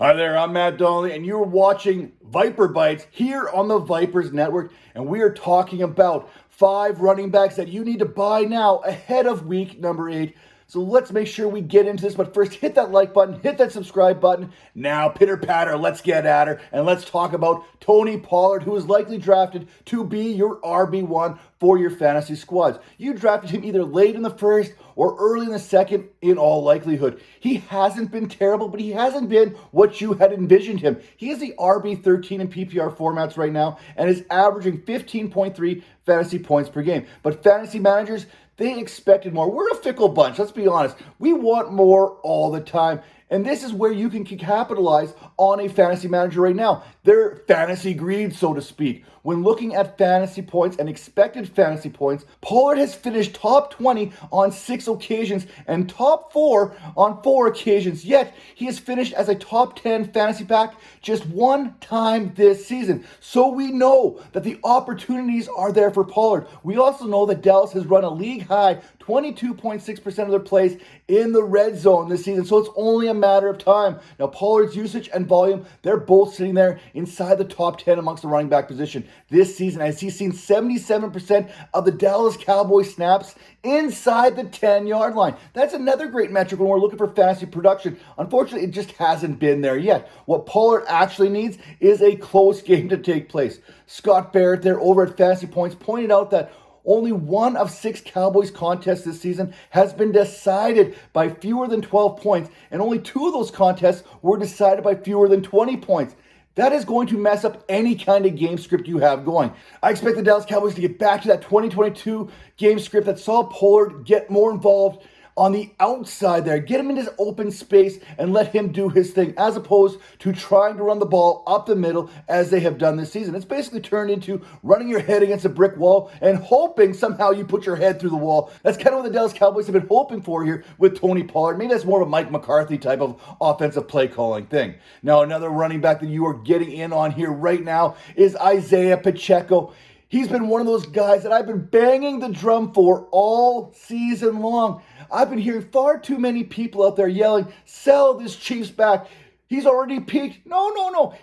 Hi there, I'm Matt Donnelly, and you're watching Viper Bites here on the Vipers Network, and we are talking about 5 running backs that you need to buy now ahead of week number 8. So let's make sure we get into this, but first hit that like button, hit that subscribe button. Now, pitter patter, let's get at her, and let's talk about Tony Pollard, who is likely drafted to be your RB1 for your fantasy squads. You drafted him either late in the first or early in the second in all likelihood. He hasn't been terrible, but he hasn't been what you had envisioned him. He is the RB13 in PPR formats right now and is averaging 15.3 fantasy points per game. But fantasy managers, they expected more. We're a fickle bunch, let's be honest. We want more all the time. And this is where you can capitalize on a fantasy manager right now. Their fantasy greed, so to speak. When looking at fantasy points and expected fantasy points, Pollard has finished top 20 on 6 occasions and top 4 on 4 occasions. Yet, he has finished as a top 10 fantasy back just one time this season. So we know that the opportunities are there for Pollard. We also know that Dallas has run a league high 22.6% of their plays in the red zone this season. So it's only a matter of time. Now, Pollard's usage and volume, they're both sitting there inside the top 10 amongst the running back position this season, as he's seen 77% of the Dallas Cowboys snaps inside the 10-yard line. That's another great metric when we're looking for fantasy production. Unfortunately, it just hasn't been there yet. What Pollard actually needs is a close game to take place. Scott Barrett there over at Fantasy Points pointed out that only 1 of 6 Cowboys contests this season has been decided by fewer than 12 points, and only 2 of those contests were decided by fewer than 20 points. That is going to mess up any kind of game script you have going. I expect the Dallas Cowboys to get back to that 2022 game script that saw Pollard get more involved on the outside there. Get him in his open space and let him do his thing, as opposed to trying to run the ball up the middle as they have done this season. It's basically turned into running your head against a brick wall and hoping somehow you put your head through the wall. That's kind of what the Dallas Cowboys have been hoping for here with Tony Pollard. Maybe that's more of a Mike McCarthy type of offensive play calling thing. Now, another running back that you are getting in on here right now is Isaiah Pacheco. He's been one of those guys that I've been banging the drum for all season long. I've been hearing far too many people out there yelling, sell this Chiefs back. He's already peaked. No.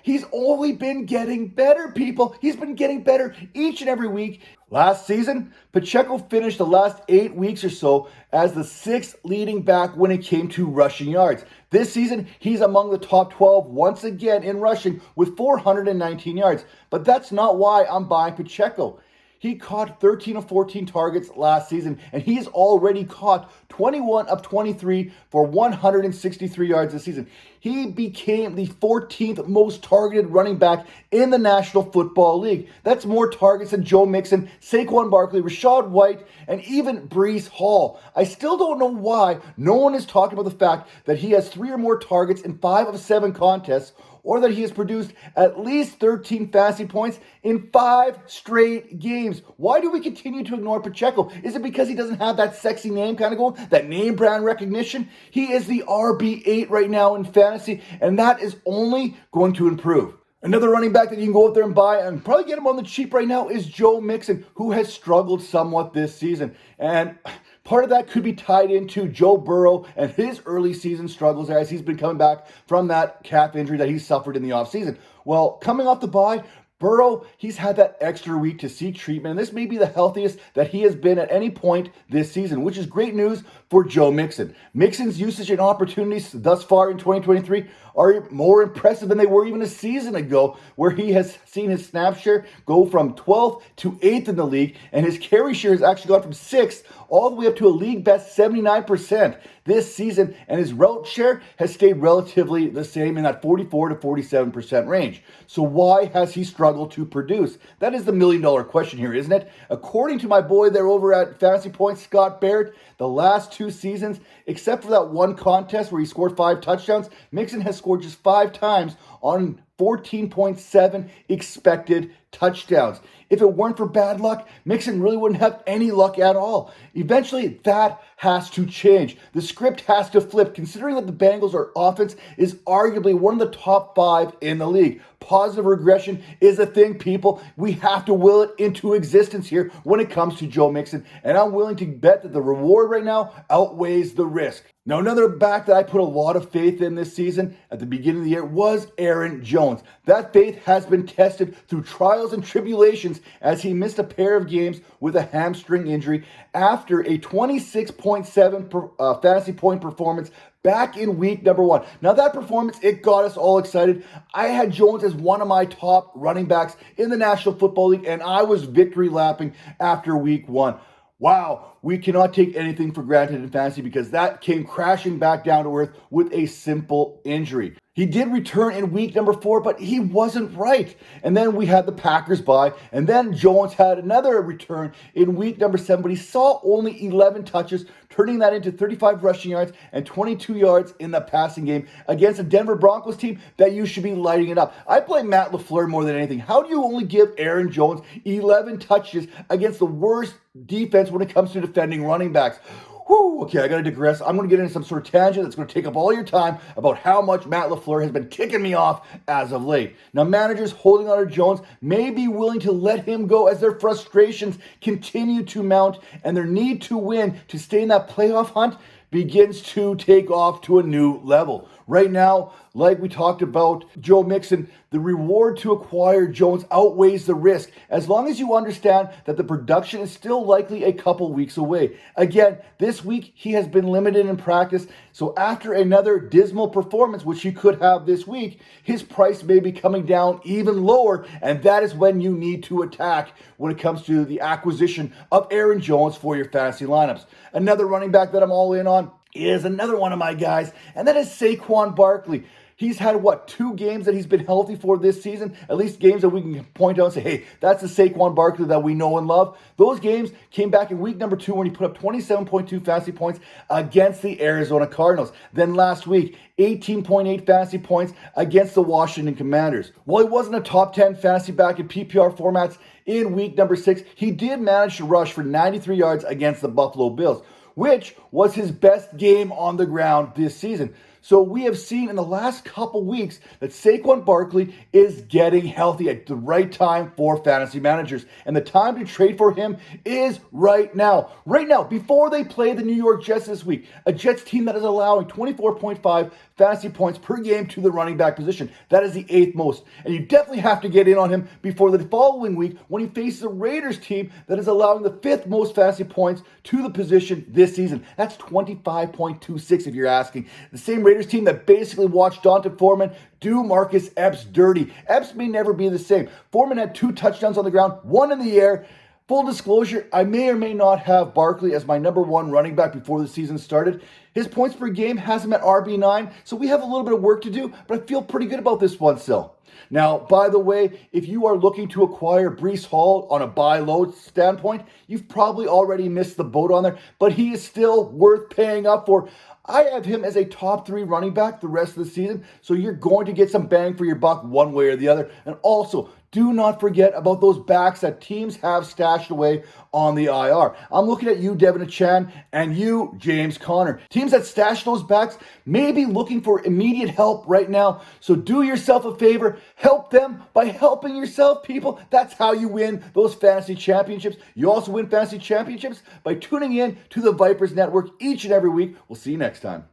He's only been getting better, people. He's been getting better each and every week. Last season, Pacheco finished the last 8 weeks or so as the 6th leading back when it came to rushing yards. This season, he's among the top 12 once again in rushing with 419 yards. But that's not why I'm buying Pacheco. He caught 13 of 14 targets last season, and he's already caught 21 of 23 for 163 yards this season. He became the 14th most targeted running back in the National Football League. That's more targets than Joe Mixon, Saquon Barkley, Rachaad White, and even Breece Hall. I still don't know why no one is talking about the fact that he has 3 or more targets in 5 of 7 contests, or that he has produced at least 13 fantasy points in 5 straight games. Why do we continue to ignore Pacheco? Is it because he doesn't have that sexy name kind of going, that name brand recognition? He is the RB8 right now in fantasy, and that is only going to improve. Another running back that you can go out there and buy and probably get him on the cheap right now is Joe Mixon, who has struggled somewhat this season. And part of that could be tied into Joe Burrow and his early season struggles as he's been coming back from that calf injury that he suffered in the offseason. Well, coming off the bye, Burrow, he's had that extra week to seek treatment, and this may be the healthiest that he has been at any point this season, which is great news for Joe Mixon. Mixon's usage and opportunities thus far in 2023 are more impressive than they were even a season ago, where he has seen his snap share go from 12th to 8th in the league, and his carry share has actually gone from 6th all the way up to a league best 79% this season, and his route share has stayed relatively the same in that 44 to 47% range. So why has he struggled to produce? That is the million-dollar question here, isn't it? According to my boy there over at Fantasy Points, Scott Barrett, the last 2 seasons, except for that one contest where he scored 5 touchdowns, Mixon has scored just 5 times on 14.7 expected touchdowns. If it weren't for bad luck, Mixon really wouldn't have any luck at all. Eventually, that has to change. The script has to flip, considering that the Bengals' offense is arguably one of the top 5 in the league. positive regression is a thing, people. We have to will it into existence here when it comes to Joe Mixon. And I'm willing to bet that the reward right now outweighs the risk. Now, another back that I put a lot of faith in this season at the beginning of the year was Aaron Jones. That faith has been tested through trials and tribulations as he missed a pair of games with a hamstring injury after a 26.7 fantasy point performance back in week number 1. Now, that performance, it got us all excited. I had Jones as one of my top running backs in the National Football League, and I was victory lapping after week 1. Wow, we cannot take anything for granted in fantasy because that came crashing back down to earth with a simple injury. He did return in week number 4, but he wasn't right. And then we had the Packers bye, and then Jones had another return in week number 7, but he saw only 11 touches, turning that into 35 rushing yards and 22 yards in the passing game against a Denver Broncos team that you should be lighting it up. I blame Matt LaFleur more than anything. How do you only give Aaron Jones 11 touches against the worst defense when it comes to defending running backs? Whew, okay, I gotta digress. I'm gonna get into some sort of tangent that's gonna take up all your time about how much Matt LaFleur has been ticking me off as of late. Now, managers holding on to Jones may be willing to let him go as their frustrations continue to mount and their need to win to stay in that playoff hunt begins to take off to a new level. Right now, like we talked about Joe Mixon, the reward to acquire Jones outweighs the risk as long as you understand that the production is still likely a couple weeks away. Again, this week he has been limited in practice, so after another dismal performance, which he could have this week, his price may be coming down even lower, and that is when you need to attack when it comes to the acquisition of Aaron Jones for your fantasy lineups. Another running back that I'm all in on is another one of my guys, and that is Saquon Barkley. He's had, 2 games that he's been healthy for this season? At least games that we can point out and say, hey, that's the Saquon Barkley that we know and love. Those games came back in week number 2 when he put up 27.2 fantasy points against the Arizona Cardinals. Then last week, 18.8 fantasy points against the Washington Commanders. While he wasn't a top 10 fantasy back in PPR formats in week number 6, he did manage to rush for 93 yards against the Buffalo Bills, which was his best game on the ground this season. So we have seen in the last couple weeks that Saquon Barkley is getting healthy at the right time for fantasy managers. And the time to trade for him is right now. Right now, before they play the New York Jets this week, a Jets team that is allowing 24.5 fantasy points per game to the running back position. That is the 8th most. And you definitely have to get in on him before the following week when he faces a Raiders team that is allowing the 5th most fantasy points to the position this season. That's 25.26 if you're asking. The same Raiders team that basically watched Donta Foreman do Marcus Epps dirty. Epps may never be the same. Foreman had 2 touchdowns on the ground, 1 in the air. Full disclosure, I may or may not have Barkley as my number 1 running back before the season started. His points per game has him at RB9, so we have a little bit of work to do, but I feel pretty good about this one still. Now, by the way, if you are looking to acquire Breece Hall on a buy low standpoint, you've probably already missed the boat on there, but he is still worth paying up for. I have him as a top 3 running back the rest of the season, so you're going to get some bang for your buck one way or the other. And also, do not forget about those backs that teams have stashed away on the IR. I'm looking at you, Devin Achan, and you, James Conner. Teams that stash those backs may be looking for immediate help right now, so do yourself a favor. Help them by helping yourself, people. That's how you win those fantasy championships. You also win fantasy championships by tuning in to the Vipers Network each and every week. We'll see you next time.